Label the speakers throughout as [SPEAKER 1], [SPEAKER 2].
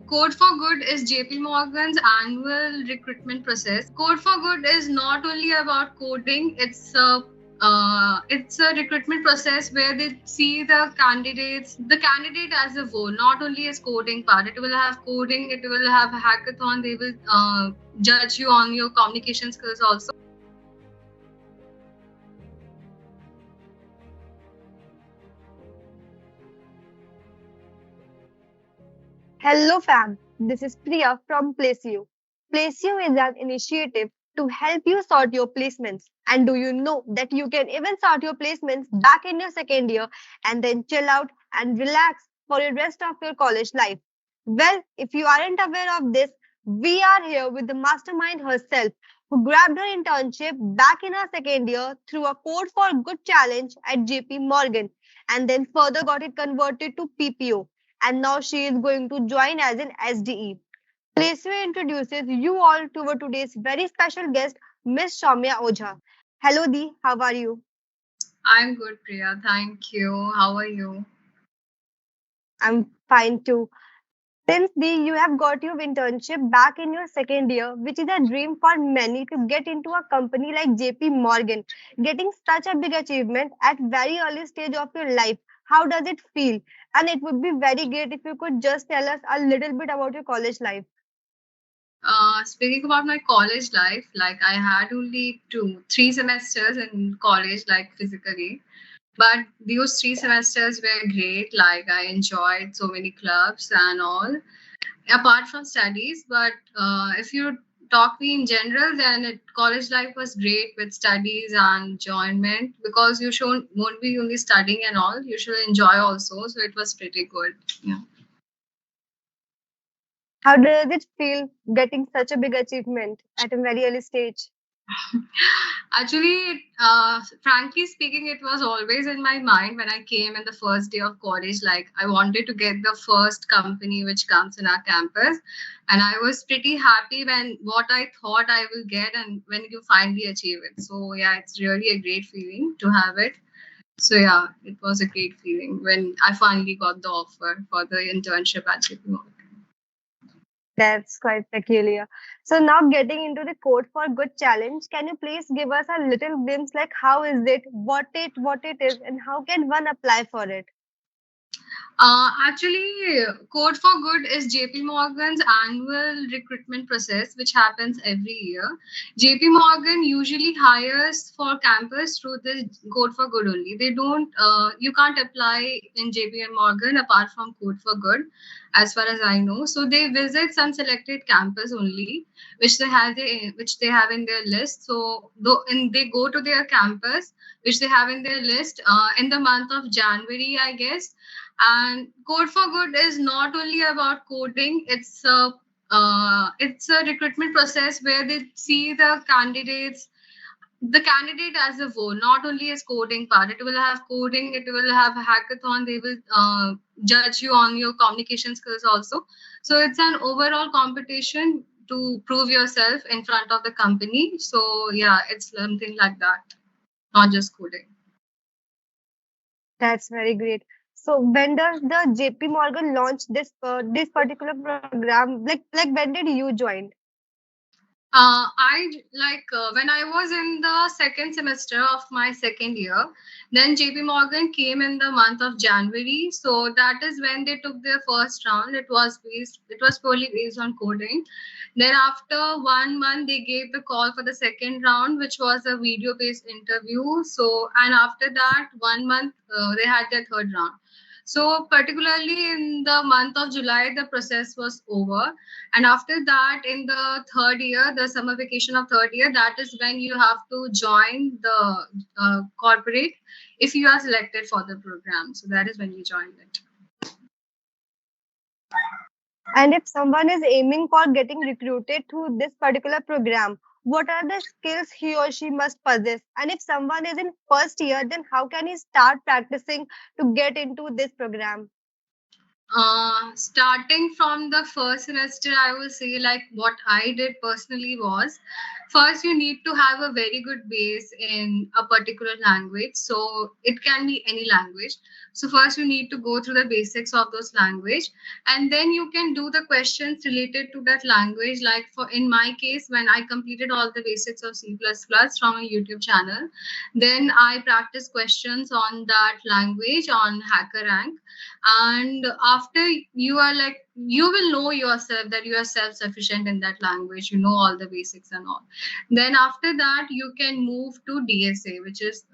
[SPEAKER 1] Code for Good is JP Morgan's annual recruitment process. Code for Good is not only about coding, it's a recruitment process where they see the candidate as a whole, not only as coding part. It will have coding, it will have a hackathon, they will judge you on your communication skills also.
[SPEAKER 2] Hello fam, this is Priya from PlaceU. PlaceU is an initiative to help you sort your placements. And do you know that you can even sort your placements back in your second year and then chill out and relax for the rest of your college life? Well, if you aren't aware of this, we are here with the mastermind herself who grabbed her internship back in her second year through a Code for Good challenge at JP Morgan and then further got it converted to PPO and now she is going to join as an SDE. PlaceU introduces you all to our today's very special guest, Miss Shaumaya Ojha. Hello, Dee. How are you?
[SPEAKER 1] I'm good, Priya. Thank you. How are you?
[SPEAKER 2] I'm fine too. Since Dee, you have got your internship back in your second year, which is a dream for many to get into a company like JP Morgan, getting such a big achievement at very early stage of your life. How does it feel? And it would be very great if you could just tell us a little bit about your college life.
[SPEAKER 1] Speaking about my college life, like I had only 3 semesters in college, like physically. But those 3 semesters were great. Like I enjoyed so many clubs and all, apart from studies. But if you talk me in general, then college life was great with studies and enjoyment because you should won't be only studying and all. You should enjoy also. So it was pretty good. Yeah.
[SPEAKER 2] How does it feel getting such a big achievement at a very early stage?
[SPEAKER 1] Actually, frankly speaking, it was always in my mind when I came in the first day of college. Like, I wanted to get the first company which comes in our campus. And I was pretty happy when what I thought I will get and when you finally achieve it. So, yeah, it's really a great feeling to have it. So, yeah, it was a great feeling when I finally got the offer for the internship at JP.
[SPEAKER 2] That's quite peculiar. So now getting into the Code for Good challenge, can you please give us a little glimpse like how is it, what it is, and how can one apply for it?
[SPEAKER 1] Actually, Code for Good is JP Morgan's annual recruitment process, which happens every year. JP Morgan usually hires for campus through the Code for Good only. They don't, you can't apply in JP Morgan apart from Code for Good, as far as I know. So they visit some selected campus only, which they have in their list. So they go to their campus, which they have in their list in the month of January, I guess. And Code for Good is not only about coding, it's a recruitment process where they see the candidate as a whole, not only as coding part. It will have coding, it will have a hackathon, they will judge you on your communication skills also. So it's an overall competition to prove yourself in front of the company. So yeah, it's something like that, not just coding.
[SPEAKER 2] That's very great. So when does the JP Morgan launch this particular program? Like when did you join?
[SPEAKER 1] When I was in the second semester of my second year, then JP Morgan came in the month of January. So that is when they took their first round. It was purely based on coding. Then after 1 month, they gave the call for the second round, which was a video based interview. So, and after that 1 month, they had their third round. So, particularly in the month of July, the process was over. And after that, in the third year, the summer vacation of third year, that is when you have to join the corporate if you are selected for the program. So that is when you join it.
[SPEAKER 2] And if someone is aiming for getting recruited to this particular program, what are the skills he or she must possess? And if someone is in first year, then how can he start practicing to get into this program?
[SPEAKER 1] Starting from the first semester, I will say like what I did personally was First, you need to have a very good base in a particular language. So it can be any language. So first, you need to go through the basics of those language, and then you can do the questions related to that language. Like for in my case, when I completed all the basics of C++ from a YouTube channel, then I practiced questions on that language on HackerRank. And after you are like, you will know yourself that you are self-sufficient in that language, you know all the basics and all. Then after that, you can move to DSA, which is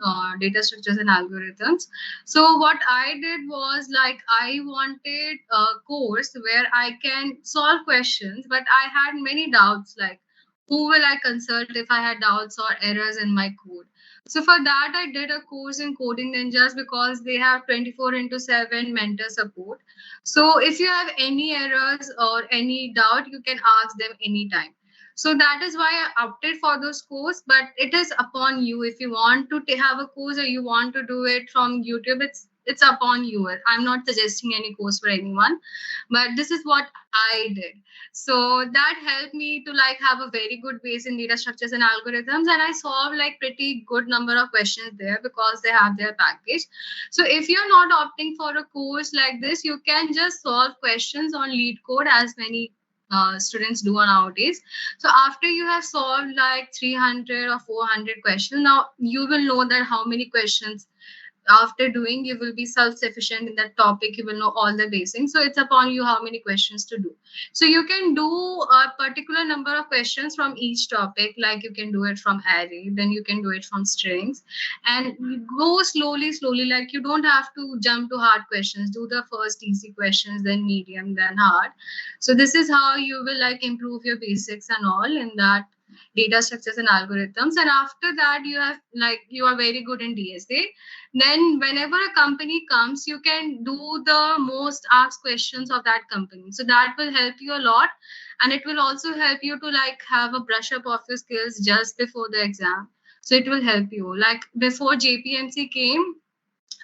[SPEAKER 1] data structures and algorithms. So what I did was like I wanted a course where I can solve questions, but I had many doubts like who will I consult if I had doubts or errors in my code. So for that, I did a course in Coding Ninjas because they have 24 into 7 mentor support. So if you have any errors or any doubt, you can ask them anytime. So that is why I opted for those course, but it is upon you. If you want to have a course or you want to do it from YouTube, it's upon you. I'm not suggesting any course for anyone, but this is what I did. So that helped me to like have a very good base in data structures and algorithms, and I solved like pretty good number of questions there because they have their package. So if you're not opting for a course like this, you can just solve questions on lead code as many students do nowadays. So after you have solved like 300 or 400 questions, now you will know that how many questions after doing you will be self-sufficient in that topic, you will know all the basics. So it's upon you how many questions to do. So you can do a particular number of questions from each topic, like you can do it from array, then you can do it from strings, and you go slowly, like you don't have to jump to hard questions. Do the first easy questions, then medium, then hard. So this is how you will like improve your basics and all in that data structures and algorithms. And after that, you have like you are very good in DSA. Then whenever a company comes, you can do the most asked questions of that company, so that will help you a lot. And it will also help you to like have a brush up of your skills just before the exam. So it will help you like before JPMC came,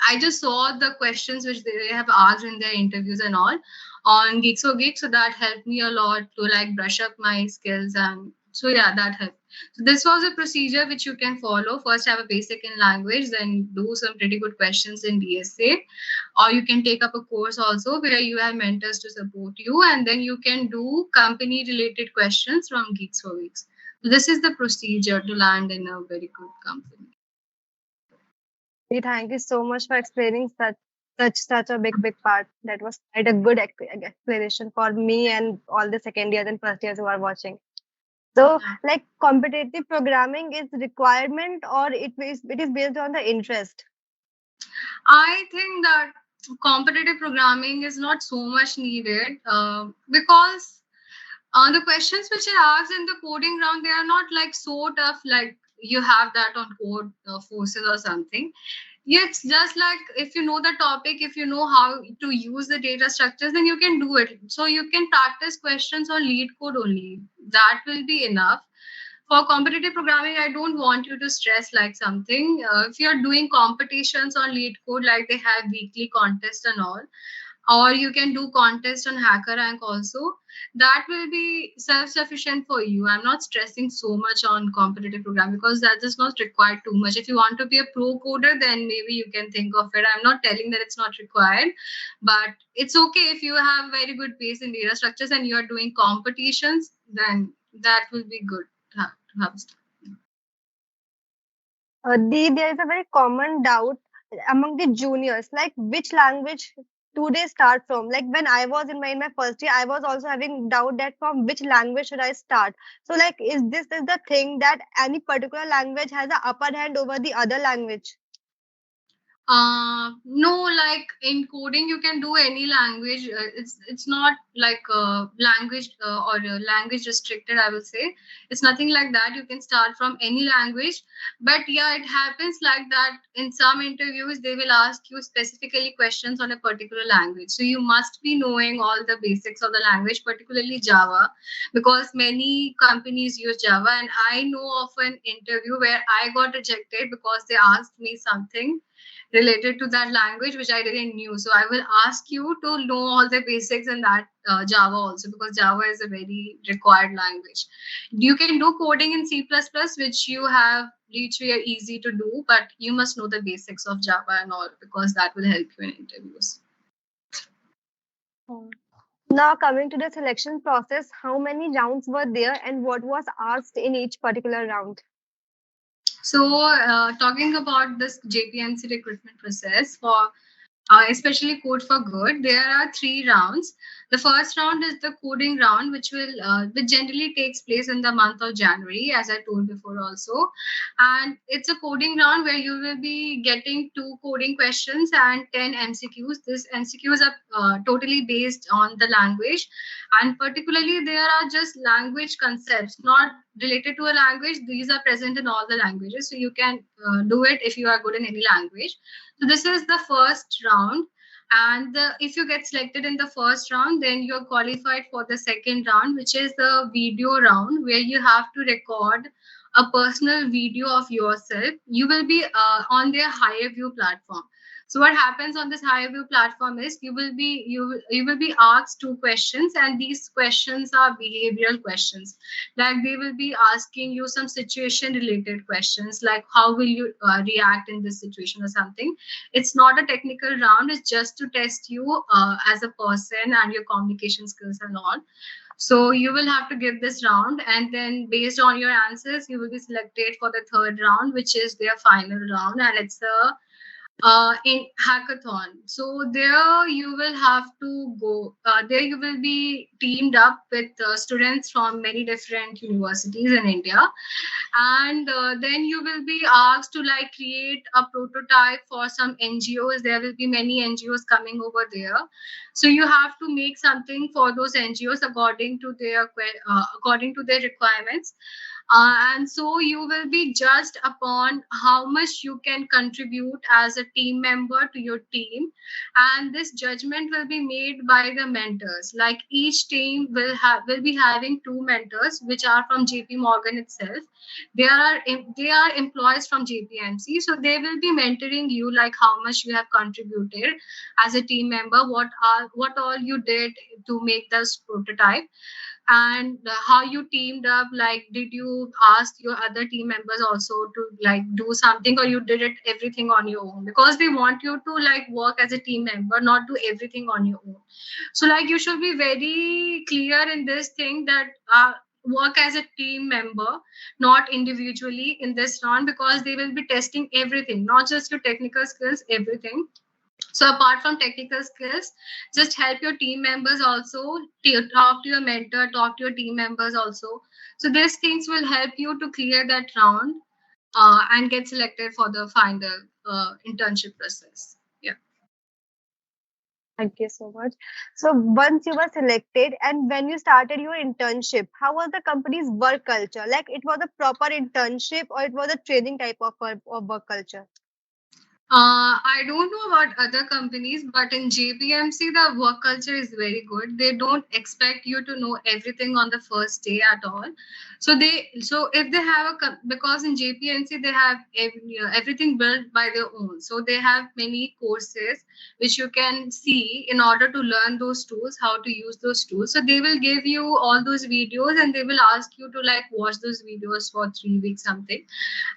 [SPEAKER 1] I just saw the questions which they have asked in their interviews and all on Geeks for Geeks. So that helped me a lot to like brush up my skills. And so yeah, that helped. So this was a procedure which you can follow. First have a basic in language, then do some pretty good questions in DSA. Or you can take up a course also where you have mentors to support you, and then you can do company related questions from Geeks for Weeks. So this is the procedure to land in a very good company.
[SPEAKER 2] Thank you so much for explaining such a big part. That was quite a good explanation for me and all the second years and first years who are watching. So, like competitive programming is requirement or it is based on the interest.
[SPEAKER 1] I think that competitive programming is not so much needed because the questions which are asked in the coding round, they are not like so tough like you have that on code forces or something. Yeah, it's just like if you know the topic, if you know how to use the data structures, then you can do it. So you can practice questions on lead code only. That will be enough. For competitive programming, I don't want you to stress like something. If you're doing competitions on lead code, like they have weekly contests and all, or you can do contest on HackerRank also, that will be self-sufficient for you. I'm not stressing so much on competitive programming because that does not require too much. If you want to be a pro coder, then maybe you can think of it. I'm not telling that it's not required, but it's okay if you have very good base in data structures and you're doing competitions, then that will be good to have stuff.
[SPEAKER 2] There is a very common doubt among the juniors, like which language do they start from? Like when I was in my first year, I was also having doubt that from which language should I start. So, like, is the thing that any particular language has a upper hand over the other language?
[SPEAKER 1] No, like in coding, you can do any language. It's not like language or language restricted. I will say it's nothing like that. You can start from any language, but yeah, it happens like that. In some interviews, they will ask you specifically questions on a particular language. So you must be knowing all the basics of the language, particularly Java, because many companies use Java. And I know of an interview where I got rejected because they asked me something related to that language which I didn't knew. So I will ask you to know all the basics in that Java also, because Java is a very required language. You can do coding in C++, which you have which we are easy to do, but you must know the basics of Java and all, because that will help you in interviews.
[SPEAKER 2] Now, coming to the selection process, how many rounds were there and what was asked in each particular round?
[SPEAKER 1] So, talking about this JPMC recruitment process for especially Code for Good, there are three rounds. The first round is the coding round, which generally takes place in the month of January, as I told before also. And it's a coding round where you will be getting two coding questions and 10 MCQs. These MCQs are totally based on the language, and particularly there are just language concepts, not related to a language. These are present in all the languages, so you can do it if you are good in any language. So this is the first round, and if you get selected in the first round, then you're qualified for the second round, which is the video round, where you have to record a personal video of yourself. You will be on their higher view platform. So what happens on this higher view platform is you will be asked two questions, and these questions are behavioral questions. Like they will be asking you some situation related questions, like how will you react in this situation or something. It's not a technical round, it's just to test you as a person and your communication skills and all. So you will have to give this round, and then based on your answers you will be selected for the third round, which is their final round, and it's a in hackathon. So there you will have to go. There you will be teamed up with students from many different universities in India, and then you will be asked to like create a prototype for some NGOs. There will be many NGOs coming over there, so you have to make something for those NGOs according to their requirements. And so you will be judged upon how much you can contribute as a team member to your team, and this judgment will be made by the mentors. Like each team will be having two mentors, which are from JP Morgan itself. They are employees from JPMC, so they will be mentoring you, like how much you have contributed as a team member, what all you did to make this prototype, and how you teamed up. Like did you ask your other team members also to like do something, or you did it everything on your own, because they want you to like work as a team member, not do everything on your own. So like you should be very clear in this thing that work as a team member, not individually in this round, because they will be testing everything, not just your technical skills, everything. So apart from technical skills, just help your team members also, talk to your mentor, talk to your team members also. So these things will help you to clear that round and get selected for the final internship process. Yeah.
[SPEAKER 2] Thank you so much. So, once you were selected and when you started your internship, how was the company's work culture? Like, it was a proper internship or it was a training type of work culture?
[SPEAKER 1] I don't know about other companies, but in JPMC, the work culture is very good. They don't expect you to know everything on the first day at all. So if they have because in JPMC they have everything built by their own. So they have many courses which you can see in order to learn those tools, how to use those tools. So they will give you all those videos, and they will ask you to like watch those videos for 3 weeks something,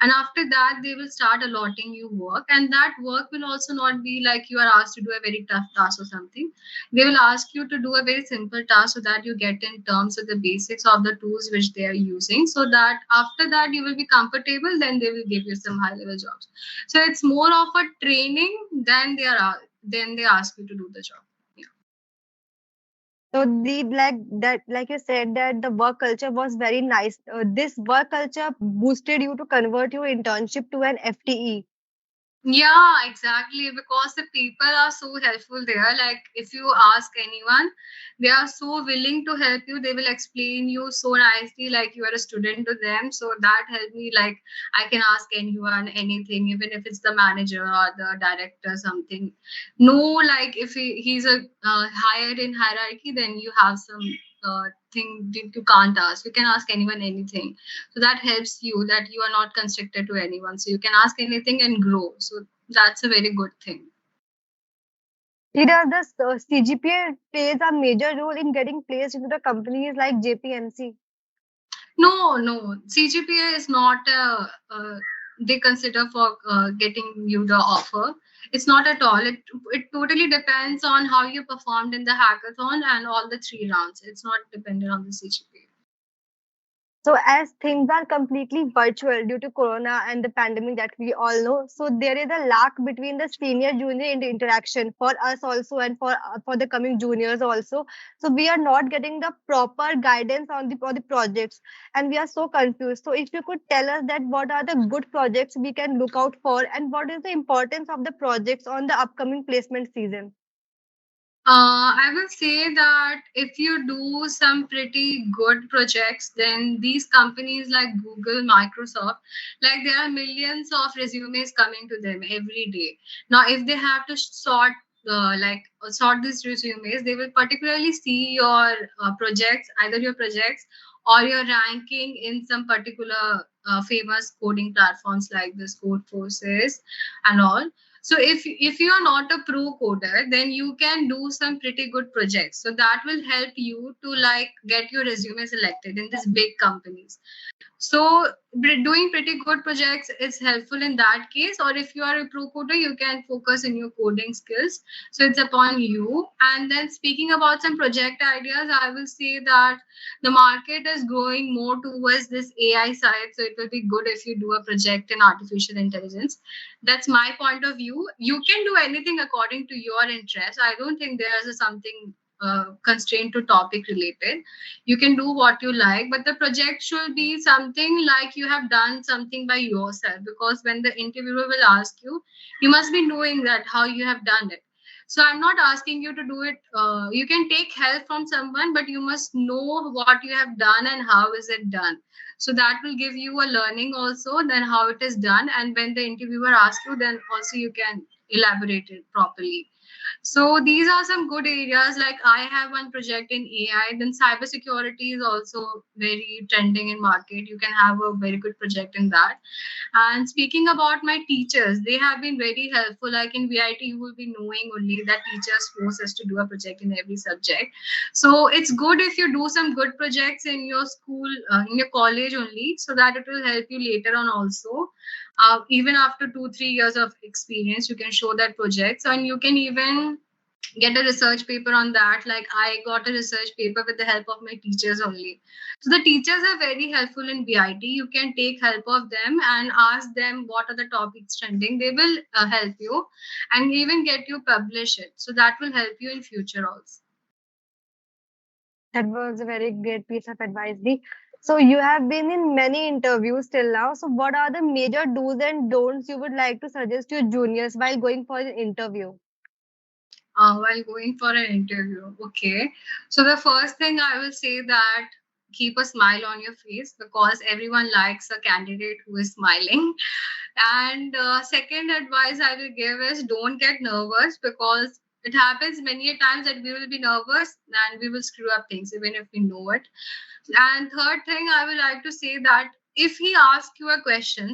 [SPEAKER 1] and after that they will start allotting you work, and that work will also not be like you are asked to do a very tough task or something. They will ask you to do a very simple task, so that you get in terms of the basics of the tools which they are using, so that after that you will be comfortable, then they will give you some high level jobs. So it's more of a training than then they ask you to do the job. Yeah.
[SPEAKER 2] So, the like that, like you said, that the work culture was very nice. This work culture boosted you to convert your internship to an FTE.
[SPEAKER 1] Yeah, exactly. Because the people are so helpful there. Like, if you ask anyone, they are so willing to help you. They will explain you so nicely, like you are a student to them. So that helped me. Like, I can ask anyone anything, even if it's the manager or the director, something. No, like if he's a higher in hierarchy, then you have some thing that you can't ask. You can ask anyone anything, so that helps you, that you are not constricted to anyone, so you can ask anything and grow. So That's a very good thing.
[SPEAKER 2] Either the CGPA plays a major role in getting placed into the companies like JPMC.
[SPEAKER 1] No, no, CGPA is not they consider for getting you the offer. It's not at all. It totally depends on how you performed in the hackathon and all the three rounds. It's not dependent on the CGPA.
[SPEAKER 2] So as things are completely virtual due to Corona and the pandemic that we all know, so there is a lack between the senior junior interaction for us also and for the coming juniors also. So we are not getting the proper guidance on the projects, and we are so confused. So if you could tell us that what are the good projects we can look out for, and what is the importance of the projects on the upcoming placement season.
[SPEAKER 1] I will say that if you do some pretty good projects, then these companies like Google, Microsoft, like there are millions of resumes coming to them every day. Now, if they have to sort these resumes, they will particularly see your projects, either your projects or your ranking in some particular famous coding platforms like this Code Forces and all. So if you are not a pro coder, then you can do some pretty good projects. So that will help you to like get your resume selected in these big companies. So doing pretty good projects is helpful in that case. Or if you are a pro coder, you can focus in your coding skills. So it's upon you. And then speaking about some project ideas, I will say that the market is growing more towards this AI side. So it will be good if you do a project in artificial intelligence. That's my point of view. You can do anything according to your interest. I don't think there is something constrained to topic related. You can do what you like, but the project should be something like you have done something by yourself, because when the interviewer will ask you, you must be knowing that how you have done it. So I'm not asking you to do it. You can take help from someone, but you must know what you have done and how is it done. So that will give you a learning also, then how it is done, and when the interviewer asks you, then also you can elaborate it properly. So these are some good areas. Like I have one project in AI. Then cybersecurity is also very trending in market. You can have a very good project in that. And speaking about my teachers, they have been very helpful. Like in VIT, you will be knowing only that teachers force us to do a project in every subject. So it's good if you do some good projects in your school, in your college only, so that it will help you later on also. Even after 2 3 years of experience, you can show that projects, and you can even get a research paper on that. Like I got a research paper with the help of my teachers only. So the teachers are very helpful in VIT. You can take help of them and ask them what are the topics trending. They will help you and even get you publish it. So that will help you in future also.
[SPEAKER 2] That was a very great piece of advice, Dee. So you have been in many interviews till now. So what are the major do's and don'ts you would like to suggest to your juniors while going for an interview?
[SPEAKER 1] While going for an interview. Okay. So the first thing I will say that keep a smile on your face, because everyone likes a candidate who is smiling. And second advice I will give is don't get nervous, because it happens many a times that we will be nervous and we will screw up things even if we know it. And third thing I would like to say that if he asks you a question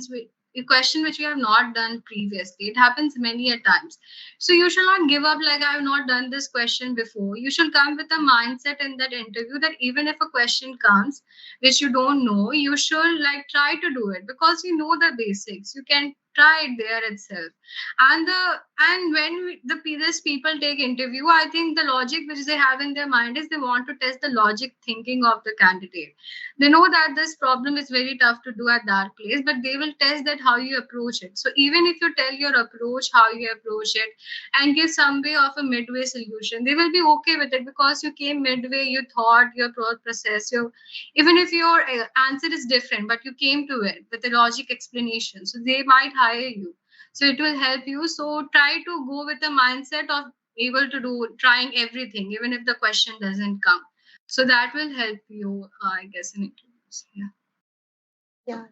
[SPEAKER 1] which you have not done previously, it happens many a times. So you should not give up like I have not done this question before. You should come with a mindset in that interview that even if a question comes which you don't know, you should like try to do it, because you know the basics. You can try it there itself. And when the previous people take interview, I think the logic which they have in their mind is they want to test the logic thinking of the candidate. They know that this problem is very tough to do at that place, but they will test that how you approach it. So even if you tell your approach, how you approach it, and give some way of a midway solution, they will be okay with it, because you came midway, you thought your process, your even if your answer is different, but you came to it with a logic explanation, so they might hire you. So it will help you. So try to go with the mindset of able to do trying everything, even if the question doesn't come. So that will help you, I guess, in interviews. Yeah.
[SPEAKER 2] Yeah.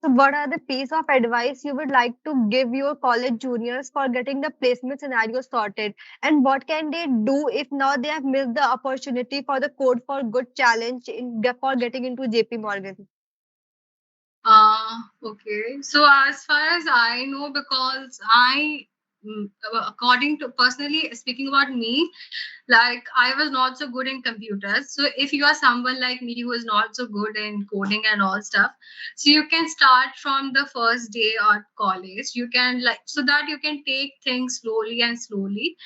[SPEAKER 2] So what are the piece of advice you would like to give your college juniors for getting the placement scenario sorted? And what can they do if now they have missed the opportunity for the code for good challenge for getting into JP Morgan?
[SPEAKER 1] Okay. So as far as I know, because according to personally speaking about me, like I was not so good in computers. So if you are someone like me who is not so good in coding and all stuff, so you can start from the first day at college. You can like so that you can take things slowly and slowly,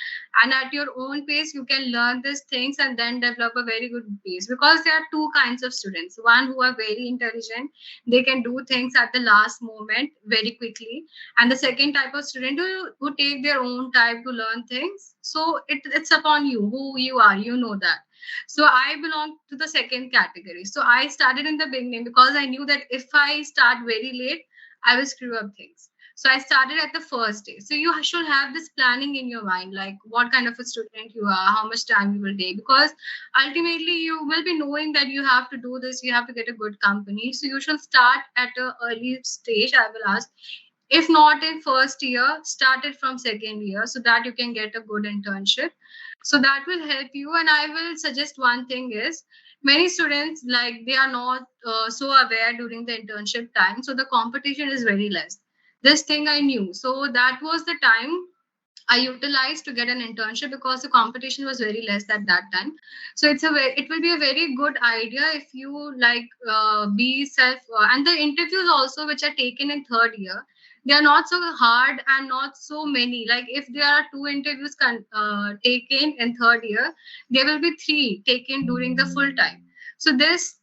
[SPEAKER 1] and at your own pace you can learn these things and then develop a very good pace. Because there are two kinds of students: one who are very intelligent, they can do things at the last moment very quickly, and the second type of student who take their own time to learn things. So it's upon you who you are, you know that. So I belong to the second category. So I started in the beginning because I knew that if I start very late, I will screw up things. So I started at the first day. So you should have this planning in your mind, like what kind of a student you are, how much time you will take, because ultimately you will be knowing that you have to do this, you have to get a good company. So you should start at a early stage, I will ask. If not in first year, start it from second year so that you can get a good internship. So that will help you. And I will suggest one thing is, many students like they are not so aware during the internship time, so the competition is very less. This thing I knew, so that was the time I utilized to get an internship, because the competition was very less at that time. So it will be a very good idea if you like be self and the interviews also which are taken in third year, they are not so hard and not so many. Like if there are two interviews taken in third year, there will be three taken during the full time. So this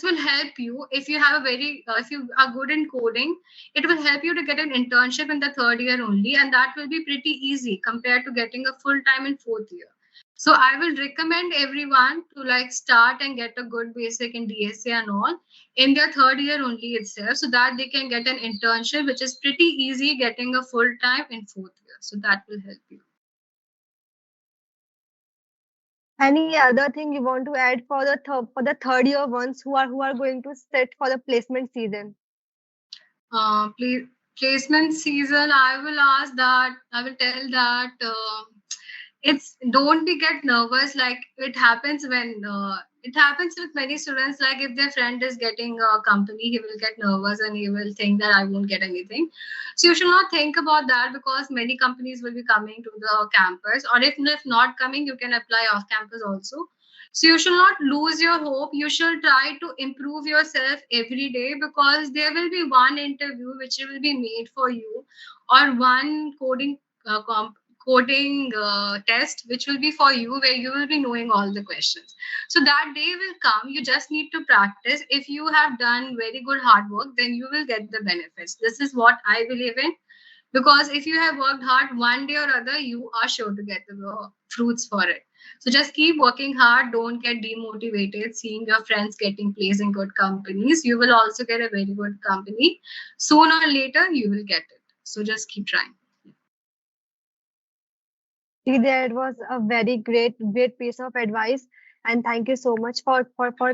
[SPEAKER 1] will help you if you have a very if you are good in coding. It will help you to get an internship in the third year only, and that will be pretty easy compared to getting a full time in fourth year. So I will recommend everyone to like start and get a good basic in DSA and all in their third year only itself, so that they can get an internship, which is pretty easy getting a full time in fourth year. So that will help you.
[SPEAKER 2] Any other thing you want to add for the third year ones who are going to sit for the placement season?
[SPEAKER 1] Placement season, I will ask that, I will tell that it's don't be get nervous. Like it happens when it happens with many students. Like if their friend is getting a company, he will get nervous and he will think that I won't get anything. So you should not think about that, because many companies will be coming to the campus, or if not coming, you can apply off campus also. So you should not lose your hope. You should try to improve yourself every day, because there will be one interview which will be made for you, or one coding test which will be for you, where you will be knowing all the questions. So that day will come. You just need to practice. If you have done very good hard work, then you will get the benefits. This is what I believe in, because if you have worked hard, one day or other you are sure to get the fruits for it. So just keep working hard. Don't get demotivated seeing your friends getting placed in good companies. You will also get a very good company. Sooner or later you will get it. So just keep trying.
[SPEAKER 2] See, that was a very great piece of advice. And thank you so much for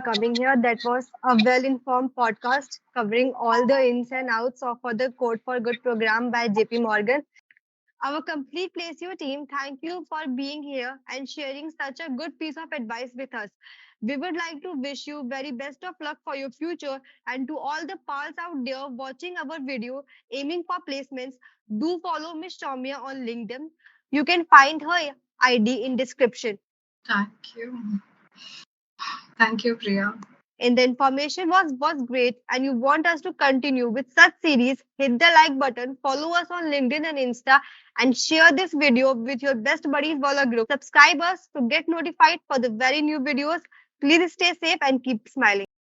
[SPEAKER 2] coming here. That was a well-informed podcast covering all the ins and outs of for the Code for Good program by JP Morgan. Our complete PlaceU team, thank you for being here and sharing such a good piece of advice with us. We would like to wish you very best of luck for your future, and to all the pals out there watching our video aiming for placements, do follow Miss Shaumaya on LinkedIn. You can find her ID in description.
[SPEAKER 1] Thank you. Thank you, Priya.
[SPEAKER 2] And the information was great, and you want us to continue with such series, hit the like button, follow us on LinkedIn and Insta, and share this video with your best buddies Walla group. Subscribe us to get notified for the very new videos. Please stay safe and keep smiling.